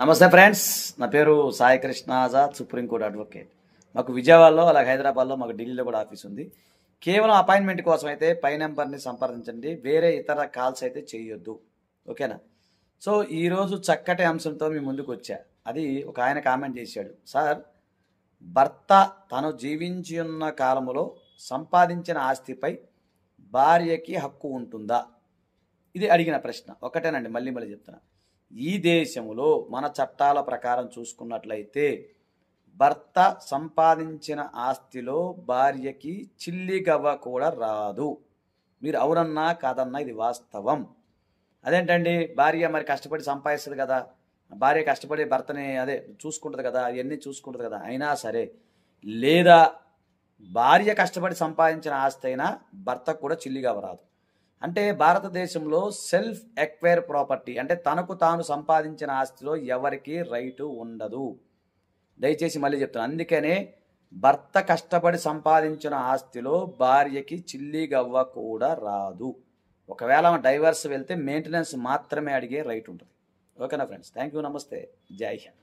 నమస్తే ఫ్రెండ్స్, నా పేరు సాయి కృష్ణ ఆజాద్, సుప్రీంకోర్టు అడ్వకేట్. మాకు విజయవాడలో, అలాగే హైదరాబాద్లో, మాకు ఢిల్లీలో కూడా ఆఫీస్ ఉంది. కేవలం అపాయింట్మెంట్ కోసం అయితే పై నెంబర్ని సంప్రదించండి, వేరే ఇతర కాల్స్ అయితే చేయొద్దు. ఓకేనా? సో ఈరోజు చక్కటి అంశంతో మీ ముందుకు వచ్చా. అది ఒక ఆయన కామెంట్ చేశాడు, సార్ భర్త తను జీవించి ఉన్న కాలంలో సంపాదించిన ఆస్తిపై భార్యకి హక్కు ఉంటుందా? ఇది అడిగిన ప్రశ్న. ఒకటేనండి, మళ్ళీ చెప్తున్నా. ఈ దేశంలో మన చట్టాల ప్రకారం చూసుకున్నట్లయితే భర్త సంపాదించిన ఆస్తిలో భార్యకి చిల్లిగవ్వ కూడా రాదు. మీరు అవునన్నా కాదన్నా ఇది వాస్తవం. అదేంటండి, భార్య మరి కష్టపడి సంపాదిస్తుంది కదా, భార్య కష్టపడి భర్తని చూసుకుంటుంది కదా, అవన్నీ చూసుకుంటుంది కదా, అయినా సరే, లేదా భార్య కష్టపడి సంపాదించిన ఆస్తి అయినా భర్తకు కూడా చిల్లిగవ్వ రాదు. అంటే భారతదేశంలో సెల్ఫ్ ఎక్వైర్ ప్రాపర్టీ అంటే తనకు తాను సంపాదించిన ఆస్తిలో ఎవరికి రైటు ఉండదు. దయచేసి మళ్ళీ చెప్తాను. అందుకనే భర్త కష్టపడి సంపాదించిన ఆస్తిలో భార్యకి చిల్లిగవ్వ కూడా రాదు. ఒకవేళ డైవర్స్ వెళ్తే మెయింటెనెన్స్ మాత్రమే అడిగే రైట్ ఉంటుంది. ఓకేనా ఫ్రెండ్స్? థ్యాంక్ యూ, నమస్తే, జై హింద్.